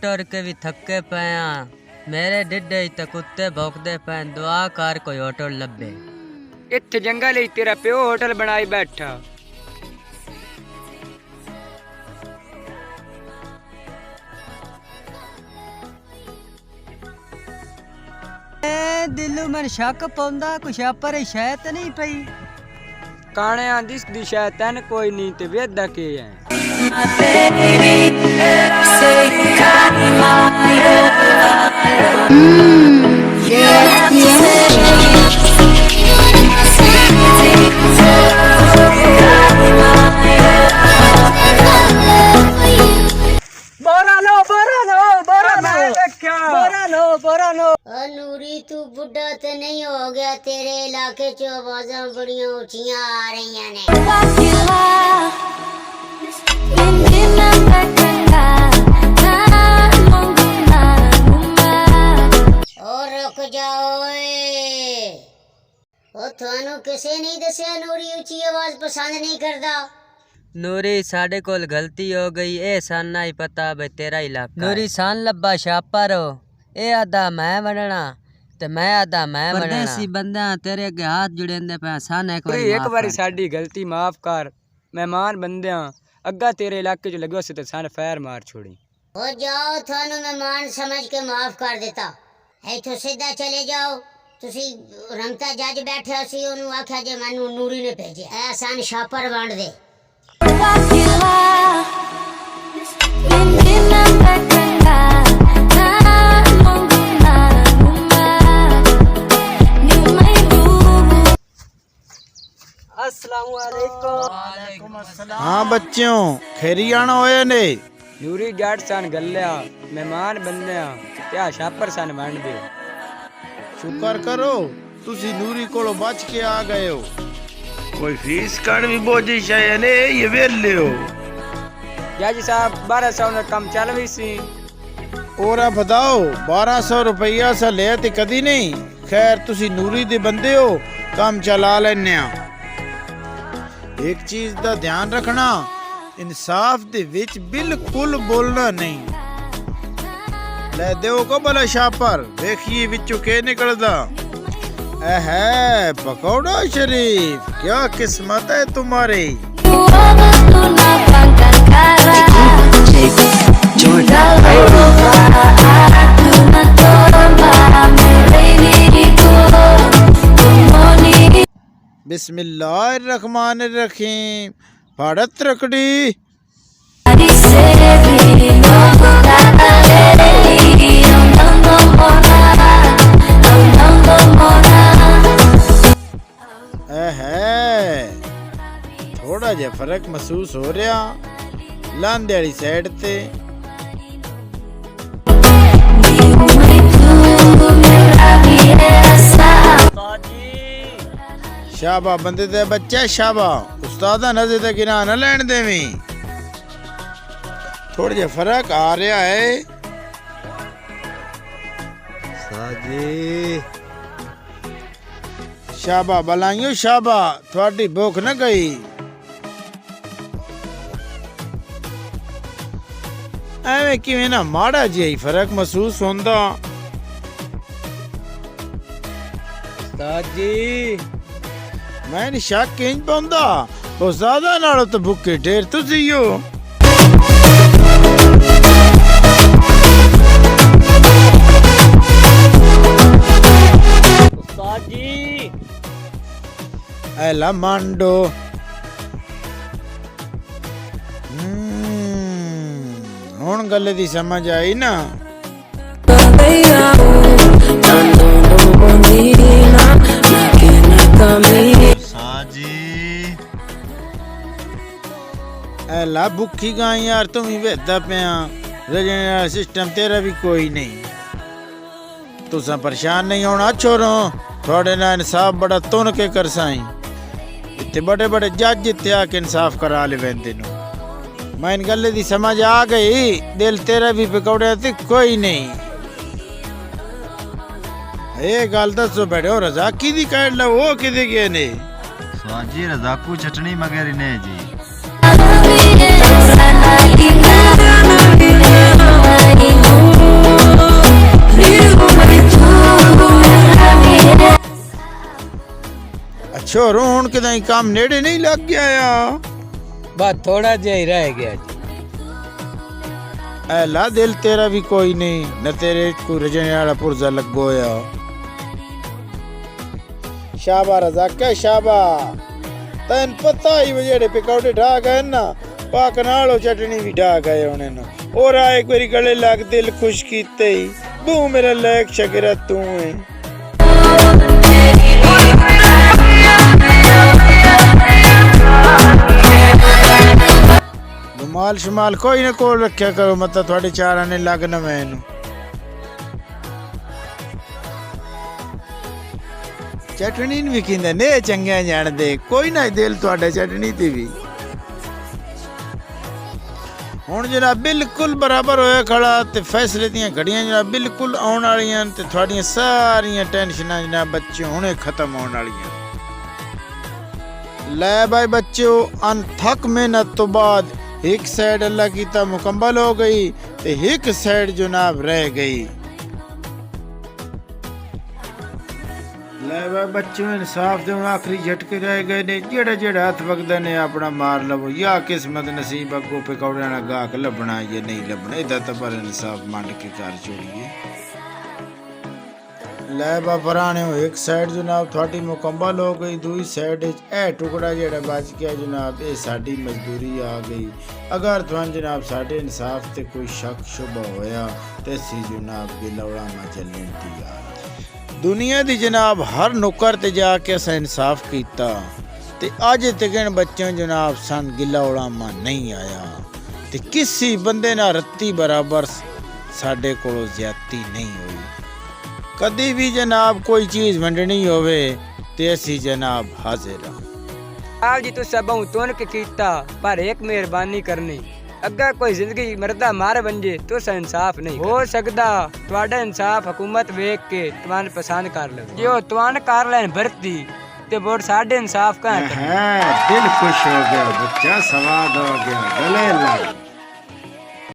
टुर के भी थके पे मेरे डिड्डे ते कुत्ते भौंकदे पे दुआ कर कोई होटल लभे। इत्थे जंगल ही तेरा प्यो होटल बनाई बैठा। दिलू मन शक पौंदा कुछ पर शायद नहीं पई। काने आंदी दी शायद तन कोई नहीं ते वेदा के है। नूरी तू बुढ़ा तो नहीं हो गया, तेरे इलाके च आवाज़ां बड़ियां ऊंचियां आ रही ने। और रुक जाओ, ओ थानू किसे नहीं दसिया नूरी ऊंची आवाज पसंद नहीं करदा। नूरी साढ़े कोल गलती हो गई, ए साना ही पता बे तेरा इलाका। नूरी सान लब्बा शापर हो, ए आदा मैं बनना ते मैं आदा मैं बनना। परदेसी बंदा तेरे अगे हाथ जुड़ेंदे पे सान एक बारी साडी गलती माफ कर। मेहमान बंदे अग्गा तेरे इलाके च लगो से ते सन फैर मार छोड़ी। हो जाओ, थानू मेहमान समझ के माफ कर देता। इथों सीधा चले जाओ। तुसी रमता जज बैठे सी, ओनू आख्या जे मैनू नूरी ने भेजे, ऐ सन शापर वंड दे। हाँ बच्चों, खैरी आना होए ने। नूरी जट सन गलिया, मेहमान बंदे क्या शापर सन वंड दे। शुक्र करो तुसी नूरी कोलो बच के आ गए हो। कोई फीस कण भी बोझी शायद ने ये वेले हो। जज साहब 1200 में कम चल भी सी। और बताओ 1200 रुपया सा ले ते कदी नहीं। खैर तुसी नूरी दे बंदे हो, काम चला लेने। एक चीज दा ध्यान रखना, इंसाफ दे विच बिल्कुल बोलना नहीं। ले देओ को भला शापर, देखिए विचों के निकलदा। है पकौड़ा शरीफ, क्या किस्मत है तुम्हारी। बिस्मिल्लाहिर्रहमानिर्रहीम। भारत रखड़ी थोड़ा जा फर्क महसूस हो रहा लांदे वाली साइड ते। शाबा बंदे दे बच्चे शाबा, उस्तादा नजर ते गिरा न लैन देवी। थोड़ा जा फर्क आ रहा है। साजी शाबा बलाइयो शाबा, थोड़ी भूख न गई। एवें किवें ना माड़ा जिहा ही फर्क महसूस होंदा। जी मैं नी शक इंज पाउंदा, ओ ज्यादा नालों तो भुखे ढेर तुसी हो। एला मांडो हुण गल दी समझ आई ना। एला भुखी गाय यार, तुम ही वेदा पिया। रजने सिस्टम तेरा भी कोई नहीं। तुसा परेशान नहीं होना छोरो, थोड़े ना इंसाफ बड़ा तुन के कर साई। इतने बड़े बड़े जज इतने आके इंसाफ करा ले वेंदे नु। मैं इन गल दी समझ आ गई, दिल तेरा भी पकौड़े ते कोई नहीं। ये गल दसो बैठो, रजाकी दी काट ला वो किदे गए ने। स्वाजी रजाकू चटनी मगर ने जी। ਅੱਛਾ ਰੋ ਹੁਣ ਕਿਦਾਂ ਕੰਮ ਨੇੜੇ ਨਹੀਂ ਲੱਗ ਗਿਆ ਆ ਬਸ ਥੋੜਾ ਜਿਹਾ ਹੀ ਰਹਿ ਗਿਆ ਜੀ। ਐ ਲਾ ਦਿਲ ਤੇਰਾ ਵੀ ਕੋਈ ਨਹੀਂ ਨਾ ਤੇਰੇ ਕੋਈ ਰਜਣੇ ਵਾਲਾ ਪੁਰਜ਼ਾ ਲੱਗੋ ਆ ਸ਼ਾਬਾ ਰਜ਼ਾਕਾ ਸ਼ਾਬਾ ਤੈਨੂੰ ਪਤਾ ਹੀ ਜਿਹੜੇ ਪਕੌੜੇ ਢਾ ਗਏ ਨਾ ਪਾਕ ਨਾਲੋਂ ਚਟਣੀ ਵੀ ਢਾ ਗਏ ਉਹਨੇ ਨੂੰ ਔਰ ਆਏ ਕੋਈ ਗਲੇ ਲੱਗ ਦਿਲ ਖੁਸ਼ ਕੀਤੇ ਹੀ ਬੂ ਮੇਰਾ ਲੈਕ ਸ਼ਗਰਾ ਤੂੰ ਹੈ ਮਾਲ ਸ਼ਮਾਲ ਕੋਈ ਨਾ ਕੋਲ ਰੱਖਿਆ ਕਰੋ ਮਤਲਬ ਤੁਹਾਡੇ ਚਾਰਾਂ ਨੇ ਲੱਗਣਾ ਮੈਨੂੰ ਚਟਣੀ ਵੀ ਕਹਿੰਦੇ ਨੇ ਚੰਗਿਆ ਜਾਣਦੇ ਕੋਈ ਨਾ ਦਿਲ ਤੁਹਾਡਾ ਚਟਣੀ ਤੇ ਵੀ ਹੁਣ ਜਨਾਬ ਬਿਲਕੁਲ ਬਰਾਬਰ ਹੋਇਆ ਖੜਾ ਤੇ ਫੈਸਲੇ ਦੀਆਂ ਘੜੀਆਂ ਜਨਾਬ ਬਿਲਕੁਲ ਆਉਣ ਵਾਲੀਆਂ ਤੇ ਤੁਹਾਡੀਆਂ ਸਾਰੀਆਂ ਟੈਨਸ਼ਨਾਂ ਜਨਾਬ ਬੱਚੇ ਹੁਣੇ ਖਤਮ ਹੋਣ ਵਾਲੀਆਂ ਲੈ ਭਾਈ ਬੱਚਿਓ ਅਣਥੱਕ ਮਿਹਨਤ ਤੋਂ ਬਾਅਦ एक साइड अल्लाह की ता मुकम्मल हो गई ते एक साइड जनाब रह गई ले भाई बच्चों इंसाफ दे आखिरी झटके रह गए ने जेड़ा जेड़ा हाथ वगदा ने अपना मार लवो या किस्मत नसीब अगो पकौड़े ना गाहक लभना या नहीं लभना इदा तो पर इंसाफ मंड के कर छोड़िए ले बाबराने एक साइड जनाब थोड़ी मुकम्मल हो गई दूसरी साइड ए टुकड़ा जेड़ा बच गया जनाब ये साडी मजदूरी आ गई अगर तुहां जनाब साडे इंसाफ ते कोई शक शुबा होया ते सी जनाब गिलौड़ा मा चलने तैयार दुनिया दी जनाब हर नुक्कर ते जाके अस इंसाफ कीता ते अज तक बच्चों जनाब सन गिलौड़ा मा नहीं आया ते किसी बंदे ना रत्ती बराबर साडे कोलों ज्यादती नहीं हुई कदी भी जनाब कोई चीज वंडनी होवे ते असी जनाब हाजिर आप जी तुसा बहु तुन के कीता पर एक मेहरबानी करनी अगर कोई जिंदगी मरदा मार बन जे तो इंसाफ नहीं हो सकता तुहाडा इंसाफ हुकूमत वेख के तुहान पसंद कर ले जो तुहान कर लेन भरती ते वोट साडे इंसाफ का है दिल खुश हो गया बच्चा सवाद हो गया गले लग